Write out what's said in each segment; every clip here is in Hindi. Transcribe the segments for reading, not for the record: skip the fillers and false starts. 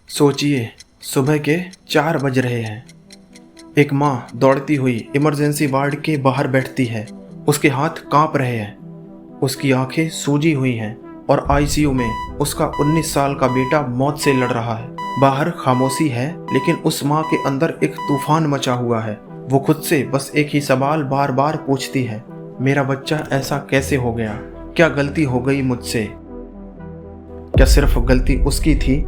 सोचिए, सुबह के 4 बज रहे हैं। एक माँ दौड़ती हुई इमरजेंसी वार्ड के बाहर बैठती है। उसके हाथ कांप रहे हैं, उसकी आंखें सूजी हुई हैं और आईसीयू में उसका 19 साल का बेटा मौत से लड़ रहा है। बाहर खामोशी है, लेकिन उस माँ के अंदर एक तूफान मचा हुआ है। वो खुद से बस एक ही सवाल बार बार पूछती है, मेरा बच्चा ऐसा कैसे हो गया? क्या गलती हो गई मुझसे? क्या सिर्फ गलती उसकी थी?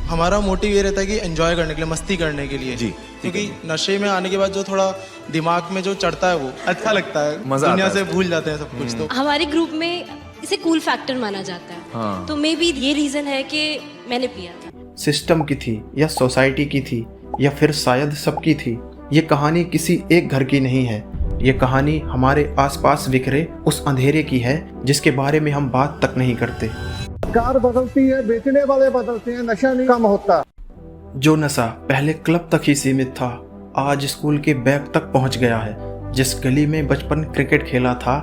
हमारा मोटिव ये रहता है कि एंजॉय करने के लिए, मस्ती करने के लिए जी, क्योंकि नशे में आने के बाद जो थोड़ा दिमाग में जो चढ़ता है वो अच्छा लगता है, मजा दुनिया आता से है। भूल जाते हैं सब कुछ। तो हमारे ग्रुप में इसे कूल फैक्टर माना जाता है। हाँ। तो मे बी ये रीजन है कि मैंने पिया था। सिस्टम की थी या सोसाइटी की थी या फिर शायद सबकी थी। ये कहानी किसी एक घर की नहीं है। ये कहानी हमारे आसपास बिखरे उस अंधेरे की है जिसके बारे में हम बात तक नहीं करते। कार बदलती है, बेचने वाले बदलते हैं, नशा नहीं कम होता। जो नशा पहले क्लब तक ही सीमित था, आज स्कूल के बैग तक पहुंच गया है। जिस गली में बचपन क्रिकेट खेला था,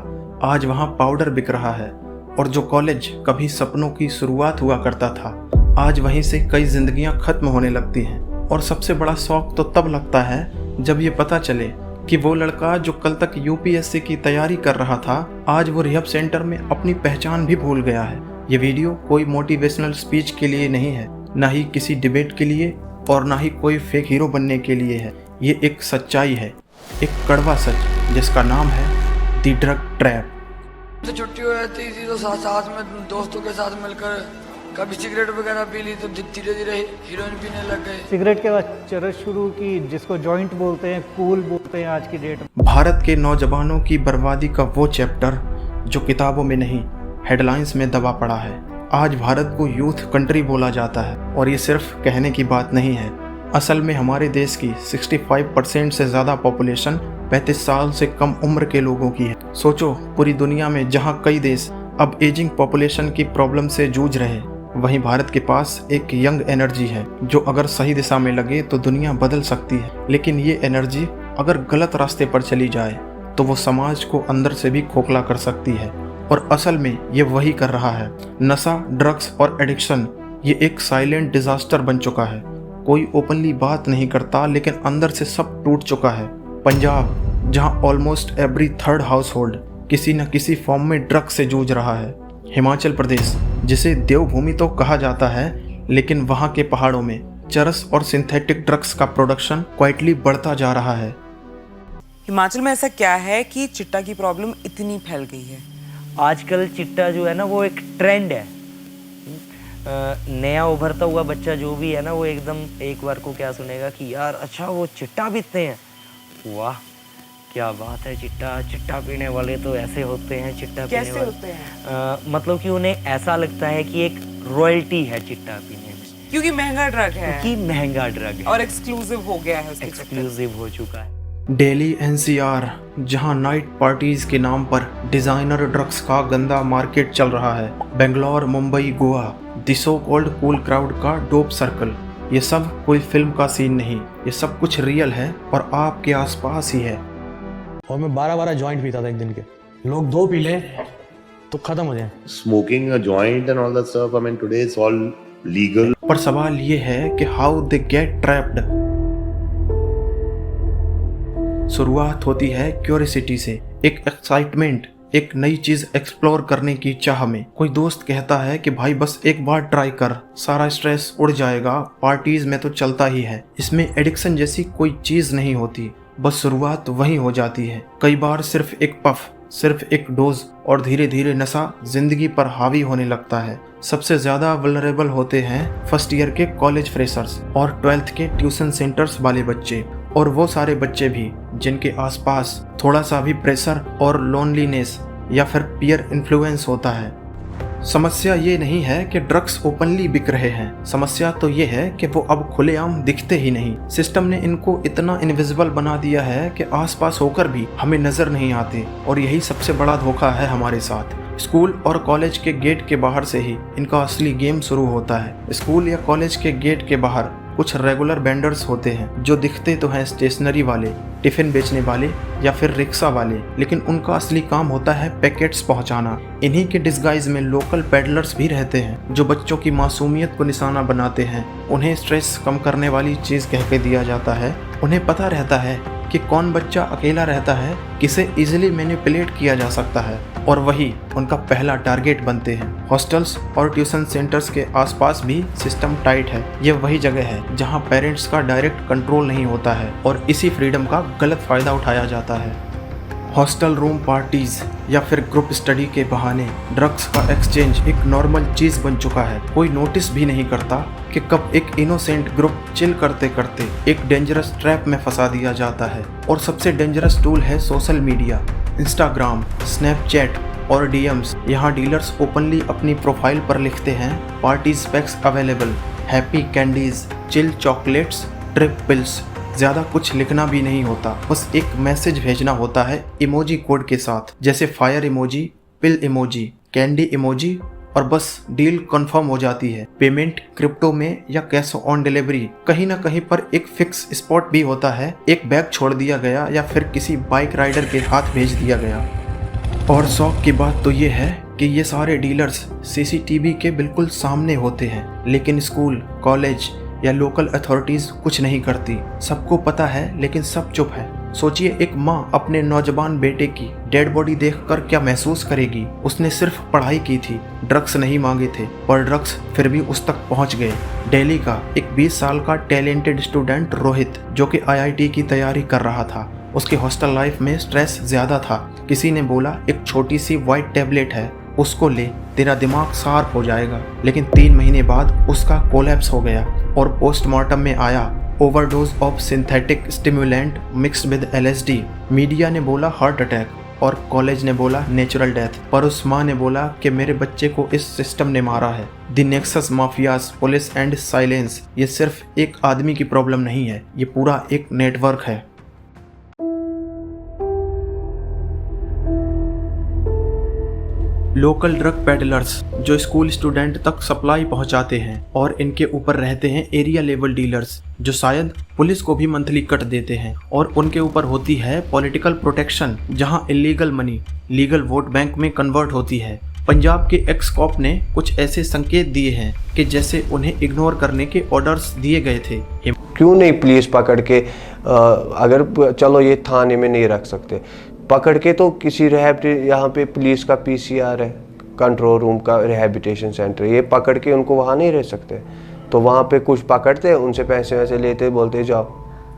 आज वहां पाउडर बिक रहा है। और जो कॉलेज कभी सपनों की शुरुआत हुआ करता था, आज वहीं से कई जिंदगियां खत्म होने लगती हैं। और सबसे बड़ा शौक तो तब लगता है जब ये पता चले कि वो लड़का जो कल तक यूपीएससी की तैयारी कर रहा था, आज वो रिहब सेंटर में अपनी पहचान भी भूल गया है। ये वीडियो कोई मोटिवेशनल स्पीच के लिए नहीं है, ना ही किसी डिबेट के लिए और ना ही कोई फेक हीरो बनने के लिए है। ये एक सच्चाई है, एक कड़वा सच जिसका नाम है द ड्रग ट्रैप। तो छुट्टी हो जाती थी तो साथ में दोस्तों के साथ मिलकर कभी सिगरेट वगैरह पी ली, तो धीरे धीरे हीरोइन पीने लग गए। सिगरेट के बाद चरस शुरू की, जिसको जॉइंट बोलते हैं, कूल बोलते हैं आज की डेट में। भारत के नौजवानों की बर्बादी का वो चैप्टर जो किताबों में नहीं, हेडलाइंस में दबा पड़ा है। आज भारत को यूथ कंट्री बोला जाता है और ये सिर्फ कहने की बात नहीं है। असल में हमारे देश की 65% से ज़्यादा पॉपुलेशन 35 साल से कम उम्र के लोगों की है। सोचो, पूरी दुनिया में जहाँ कई देश अब एजिंग पॉपुलेशन की प्रॉब्लम से जूझ रहे, वहीं भारत के पास एक यंग एनर्जी है जो अगर सही दिशा में लगे तो दुनिया बदल सकती है। लेकिन ये एनर्जी अगर गलत रास्ते पर चली जाए तो वो समाज को अंदर से भी खोखला कर सकती है। और असल में ये वही कर रहा है। नशा, ड्रग्स और एडिक्शन ये एक साइलेंट डिजास्टर बन चुका है। कोई ओपनली बात नहीं करता, लेकिन अंदर से सब टूट चुका है। पंजाब, जहाँ almost every third house hold किसी न किसी फॉर्म में ड्रग्स से जूझ रहा है। हिमाचल प्रदेश, जिसे देवभूमि तो कहा जाता है, लेकिन वहाँ के पहाड़ों में चरस और सिंथेटिक ड्रग्स का प्रोडक्शन क्वाइटली बढ़ता जा रहा है। हिमाचल में ऐसा क्या है कि चिट्टा की प्रॉब्लम इतनी फैल गई है? आजकल चिट्टा जो है ना, वो एक ट्रेंड है। नया उभरता हुआ बच्चा जो भी है ना, वो एकदम एक बार को क्या सुनेगा कि यार अच्छा वो चिट्टा पीते हैं, वाह क्या बात है, चिट्टा पीने वाले तो ऐसे होते हैं। चिट्टा पीने कैसे वाले होते हैं? मतलब कि उन्हें ऐसा लगता है कि एक रॉयल्टी है चिट्टा पीने में, क्योंकि महंगा ड्रग है, क्योंकि महंगा ड्रग है और एक्सक्लूसिव हो गया है, उसके चक्कर में। एक्सक्लूसिव हो चुका है। दिल्ली एनसीआर, जहां नाइट पार्टीज के नाम पर डिजाइनर ड्रग्स का गंदा मार्केट चल रहा है। Bangalore, Mumbai, Goa, the so called cool crowd का डोप सर्कल। ये सब कोई फिल्म का सीन नहीं, ये सब कुछ रियल है और आपके आसपास ही है। और मैं 12 जॉइंट पीता था एक दिन के। लोग 2 पी ले तो खत्म हो जाए। Smoking a joint and all that stuff, I mean today it's all legal. पर सवाल ये है कि हाउ दे गेट ट्रैप्ड। शुरुआत होती है क्यूरियोसिटी से, एक एक्साइटमेंट, एक नई चीज एक्सप्लोर करने की चाह में। कोई दोस्त कहता है कि भाई बस एक बार ट्राई कर, सारा स्ट्रेस उड़ जाएगा, पार्टीज में तो चलता ही है। इसमें एडिक्शन जैसी कोई चीज नहीं होती, बस शुरुआत वहीं हो जाती है। कई बार सिर्फ एक पफ, सिर्फ एक डोज, और धीरे धीरे नशा जिंदगी पर हावी होने लगता है। सबसे ज्यादा वल्नरेबल होते हैं फर्स्ट ईयर के कॉलेज फ्रेशर्स और 12th के ट्यूशन सेंटर्स वाले बच्चे, और वो सारे बच्चे भी जिनके आसपास थोड़ा सा भी प्रेशर और लोनलीनेस या फिर पीयर इन्फ्लुएंस होता है। समस्या ये नहीं है कि ड्रग्स ओपनली बिक रहे हैं, समस्या तो ये है कि वो अब खुलेआम दिखते ही नहीं। सिस्टम ने इनको इतना इनविजिबल बना दिया है कि आसपास होकर भी हमें नजर नहीं आते, और यही सबसे बड़ा धोखा है हमारे साथ। स्कूल और कॉलेज के गेट के बाहर से ही इनका असली गेम शुरू होता है। स्कूल या कॉलेज के गेट के बाहर कुछ रेगुलर वेंडर्स होते हैं जो दिखते तो हैं स्टेशनरी वाले, टिफिन बेचने वाले या फिर रिक्शा वाले, लेकिन उनका असली काम होता है पैकेट्स पहुंचाना। इन्हीं के डिस्गाइज में लोकल पेडलर्स भी रहते हैं जो बच्चों की मासूमियत को निशाना बनाते हैं। उन्हें स्ट्रेस कम करने वाली चीज़ कह के दिया जाता है। उन्हें पता रहता है कि कौन बच्चा अकेला रहता है, किसे इजीली मैनिपुलेट किया जा सकता है, और वही उनका पहला टारगेट बनते हैं। हॉस्टल्स और ट्यूशन सेंटर्स के आसपास भी सिस्टम टाइट है। यह वही जगह है जहां पेरेंट्स का डायरेक्ट कंट्रोल नहीं होता है और इसी फ्रीडम का गलत फ़ायदा उठाया जाता है। हॉस्टल रूम पार्टीज या फिर ग्रुप स्टडी के बहाने ड्रग्स का एक्सचेंज एक नॉर्मल चीज़ बन चुका है। कोई नोटिस भी नहीं करता कि कब एक इनोसेंट ग्रुप चिल करते करते एक डेंजरस ट्रैप में फंसा दिया जाता है। और सबसे डेंजरस टूल है सोशल मीडिया, इंस्टाग्राम, स्नैपचैट और डीएम्स। यहाँ डीलर्स ओपनली अपनी प्रोफाइल पर लिखते हैं parties PACS available, happy candies, chill chocolates, trip pills. ज़्यादा कुछ लिखना भी नहीं होता, बस एक मैसेज भेजना होता है इमोजी कोड के साथ, जैसे फायर इमोजी, पिल इमोजी, कैंडी इमोजी, और बस डील कंफर्म हो जाती है। पेमेंट क्रिप्टो में या कैश ऑन डिलीवरी। कहीं ना कहीं पर एक फिक्स स्पॉट भी होता है, एक बैग छोड़ दिया गया या फिर किसी बाइक राइडर के हाथ भेज दिया गया। और शौक की बात तो ये है कि ये सारे डीलर्स सीसीटीवी के बिल्कुल सामने होते हैं, लेकिन स्कूल, कॉलेज या लोकल अथॉरिटीज़ कुछ नहीं करती। सबको पता है लेकिन सब चुप है। सोचिए एक माँ अपने नौजवान बेटे की डेड बॉडी देखकर क्या महसूस करेगी। उसने सिर्फ पढ़ाई की थी, ड्रग्स नहीं मांगे थे, पर ड्रग्स फिर भी उस तक पहुँच गए। दिल्ली का एक 20 साल का टैलेंटेड स्टूडेंट रोहित, जो कि IIT की तैयारी कर रहा था, उसके हॉस्टल लाइफ में स्ट्रेस ज़्यादा था। किसी ने बोला एक छोटी सी वाइट टैबलेट है, उसको ले, तेरा दिमाग शार्प हो जाएगा। लेकिन 3 महीने बाद उसका कोलैप्स हो गया और पोस्टमार्टम में आया overdose of synthetic stimulant mixed with LSD। Media ने बोला हार्ट अटैक और कॉलेज ने बोला नेचुरल डेथ, पर उस माँ ने बोला कि मेरे बच्चे को इस सिस्टम ने मारा है। The nexus mafias, police and silence. ये सिर्फ एक आदमी की प्रॉब्लम नहीं है, ये पूरा एक नेटवर्क है। लोकल ड्रग पेडलर्स जो स्कूल स्टूडेंट तक सप्लाई पहुंचाते हैं, और इनके ऊपर रहते हैं एरिया लेवल डीलर्स जो शायद पुलिस को भी मंथली कट देते हैं, और उनके ऊपर होती है पॉलिटिकल प्रोटेक्शन, जहां illegal money legal vote bank में कन्वर्ट होती है। पंजाब के एक्स कॉप ने कुछ ऐसे संकेत दिए हैं कि जैसे उन्हें इग्नोर करने के ऑर्डर्स दिए गए थे। क्यों नहीं पुलिस पकड़ के, अगर चलो ये थाने में नहीं रख सकते, पकड़ के तो किसी यहाँ पे पुलिस का PCR है, कंट्रोल रूम का रिहैबिलिटेशन सेंटर, ये पकड़ के उनको वहाँ नहीं रह सकते। तो वहाँ पे कुछ पकड़ते, उनसे पैसे वैसे लेते, बोलते जाओ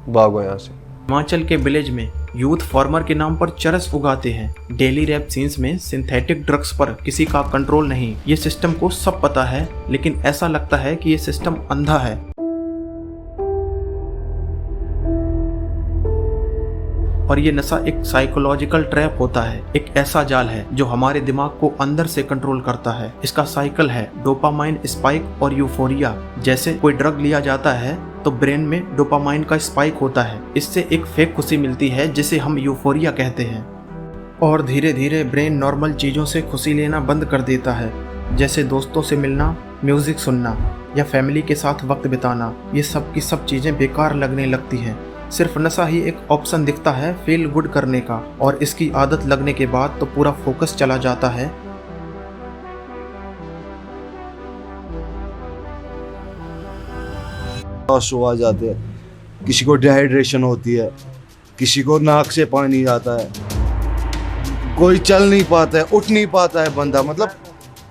भागो यहाँ से। हिमाचल के विलेज में यूथ फार्मर के नाम पर चरस उगाते हैं। डेली रैप सीन्स में सिंथेटिक ड्रग्स पर किसी का कंट्रोल नहीं। ये सिस्टम को सब पता है, लेकिन ऐसा लगता है कि ये सिस्टम अंधा है। और ये नशा एक साइकोलॉजिकल ट्रैप होता है, एक ऐसा जाल है जो हमारे दिमाग को अंदर से कंट्रोल करता है। इसका साइकिल है डोपामाइन स्पाइक और यूफोरिया। जैसे कोई ड्रग लिया जाता है तो ब्रेन में डोपामाइन का स्पाइक होता है, इससे एक फेक खुशी मिलती है जिसे हम यूफोरिया कहते हैं। और धीरे धीरे ब्रेन नॉर्मल चीज़ों से खुशी लेना बंद कर देता है, जैसे दोस्तों से मिलना, म्यूजिक सुनना या फैमिली के साथ वक्त बिताना। ये सब की सब चीज़ें बेकार लगने लगती हैं। सिर्फ नशा ही एक ऑप्शन दिखता है फील गुड करने का, और इसकी आदत लगने के बाद तो पूरा फोकस चला जाता है। आंसू आ जाते हैं, किसी को डिहाइड्रेशन होती है, किसी को नाक से पानी आता है, कोई चल नहीं पाता है, उठ नहीं पाता है बंदा। मतलब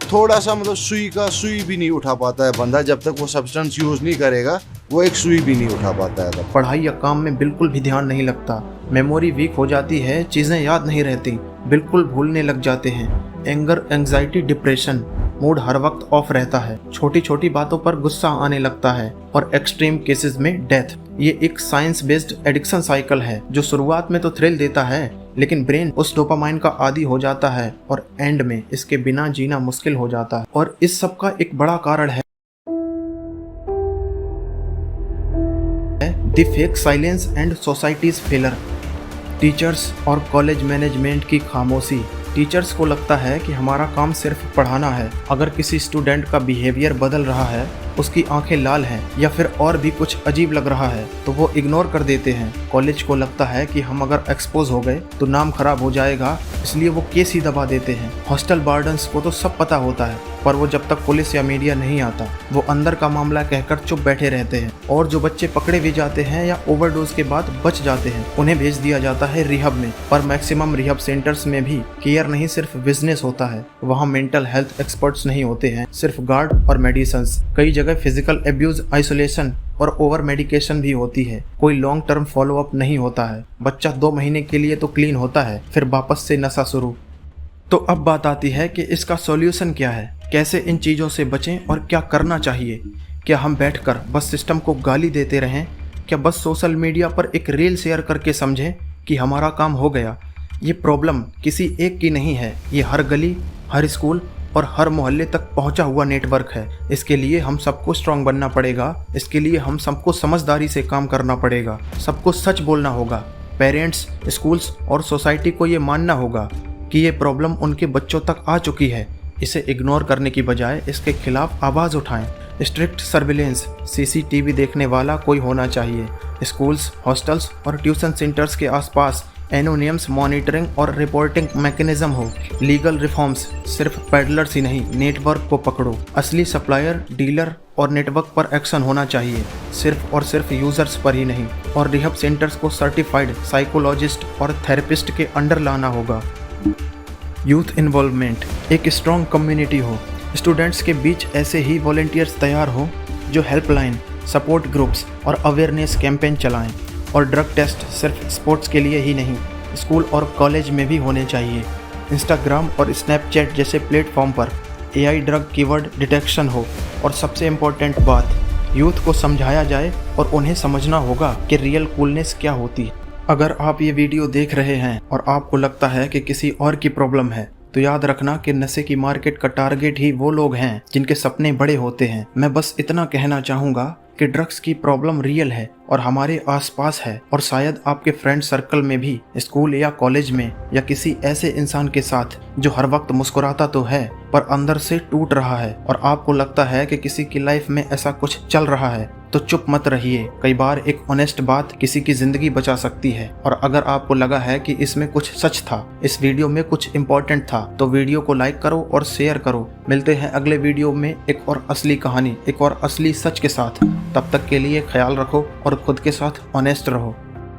थोड़ा सा सुई भी नहीं उठा पाता है बंदा, जब तक वो सब्सटेंस यूज नहीं करेगा वो एक सुई भी नहीं उठा पाता है। पढ़ाई या काम में बिल्कुल भी ध्यान नहीं लगता, मेमोरी वीक हो जाती है, चीज़ें याद नहीं रहती, बिल्कुल भूलने लग जाते हैं। एंगर, एंग्जाइटी, डिप्रेशन, मूड हर वक्त ऑफ रहता है, छोटी छोटी बातों पर गुस्सा आने लगता है, और एक्सट्रीम केसेस में डेथ। ये एक साइंस बेस्ड एडिक्शन साइकिल है जो शुरुआत में तो थ्रिल देता है, लेकिन ब्रेन उस डोपामाइन का आदी हो जाता है और एंड में इसके बिना जीना मुश्किल हो जाता है। और इस सब का एक बड़ा कारण है the fake silence and societies failure. Teachers और कॉलेज मैनेजमेंट की खामोशी। टीचर्स को लगता है कि हमारा काम सिर्फ पढ़ाना है। अगर किसी स्टूडेंट का बिहेवियर बदल रहा है उसकी आंखें लाल हैं या फिर और भी कुछ अजीब लग रहा है तो वो इग्नोर कर देते हैं। कॉलेज को लगता है कि हम अगर एक्सपोज हो गए तो नाम खराब हो जाएगा, इसलिए वो केस ही दबा देते हैं। हॉस्टल वार्डन्स को तो सब पता होता है, पर वो जब तक पुलिस या मीडिया नहीं आता वो अंदर का मामला कहकर चुप बैठे रहते हैं। और जो बच्चे पकड़े भी जाते हैं या ओवरडोज के बाद बच जाते हैं उन्हें भेज दिया जाता है रिहब में। पर मैक्सिमम रिहब सेंटर्स में भी केयर नहीं, सिर्फ बिजनेस होता है। वहाँ मेंटल हेल्थ एक्सपर्ट्स नहीं होते हैं, सिर्फ गार्ड और मेडिसिन्स। कई जगह फिजिकल एब्यूज, आइसोलेशन और ओवर मेडिकेशन भी होती है। कोई लॉन्ग टर्म फॉलोअप नहीं होता है। बच्चा 2 महीने के लिए तो क्लीन होता है, फिर वापस से नशा शुरू। तो अब बात आती है कि इसका सॉल्यूशन क्या है, कैसे इन चीज़ों से बचें और क्या करना चाहिए। क्या हम बैठकर बस सिस्टम को गाली देते रहें? क्या बस सोशल मीडिया पर एक रील शेयर करके समझें कि हमारा काम हो गया? ये प्रॉब्लम किसी एक की नहीं है, ये हर गली, हर स्कूल और हर मोहल्ले तक पहुंचा हुआ नेटवर्क है। इसके लिए हम सबको स्ट्रांग बनना पड़ेगा। इसके लिए हम सबको समझदारी से काम करना पड़ेगा। सबको सच बोलना होगा। पेरेंट्स, स्कूल्स और सोसाइटी को ये मानना होगा कि ये प्रॉब्लम उनके बच्चों तक आ चुकी है। इसे इग्नोर करने की बजाय इसके खिलाफ आवाज़ उठाएं। स्ट्रिक्ट सर्विलेंस, सीसीटीवी देखने वाला कोई होना चाहिए। स्कूल्स, हॉस्टल्स और ट्यूशन सेंटर्स के आसपास एनोनियम्स मॉनिटरिंग और रिपोर्टिंग मैकेनिज्म हो। लीगल रिफॉर्म्स, सिर्फ पैडलर्स ही नहीं, नेटवर्क को पकड़ो। असली सप्लायर, डीलर और नेटवर्क पर एक्शन होना चाहिए, सिर्फ और सिर्फ यूजर्स पर ही नहीं। और रिहब सेंटर्स को सर्टिफाइड साइकोलॉजिस्ट और थेरेपिस्ट के अंडर लाना होगा। यूथ इन्वॉल्वमेंट, एक स्ट्रॉन्ग कम्युनिटी हो। स्टूडेंट्स के बीच ऐसे ही वॉलंटियर्स तैयार हो जो हेल्पलाइन, सपोर्ट ग्रुप्स और अवेयरनेस कैंपेन चलाएं। और ड्रग टेस्ट सिर्फ स्पोर्ट्स के लिए ही नहीं, स्कूल और कॉलेज में भी होने चाहिए। इंस्टाग्राम और स्नैपचैट जैसे प्लेटफॉर्म पर AI ड्रग कीवर्ड डिटेक्शन हो। और सबसे इम्पोर्टेंट बात, यूथ को समझाया जाए और उन्हें समझना होगा कि रियल कूलनेस क्या होती है। अगर आप ये वीडियो देख रहे हैं और आपको लगता है कि किसी और की प्रॉब्लम है तो याद रखना कि नशे की मार्केट का टारगेट ही वो लोग हैं जिनके सपने बड़े होते हैं। मैं बस इतना कहना चाहूँगा कि ड्रग्स की प्रॉब्लम रियल है और हमारे आसपास है, और शायद आपके फ्रेंड सर्कल में भी, स्कूल या कॉलेज में, या किसी ऐसे इंसान के साथ जो हर वक्त मुस्कुराता तो है पर अंदर से टूट रहा है। और आपको लगता है कि किसी की लाइफ में ऐसा कुछ चल रहा है तो चुप मत रहिए। कई बार एक ऑनेस्ट बात किसी की जिंदगी बचा सकती है। और अगर आपको लगा है कि इसमें कुछ सच था, इस वीडियो में कुछ इम्पोर्टेंट था, तो वीडियो को लाइक करो और शेयर करो। मिलते हैं अगले वीडियो में एक और असली कहानी, एक और असली सच के साथ। तब तक के लिए ख्याल रखो और खुद के साथ ऑनेस्ट रहो।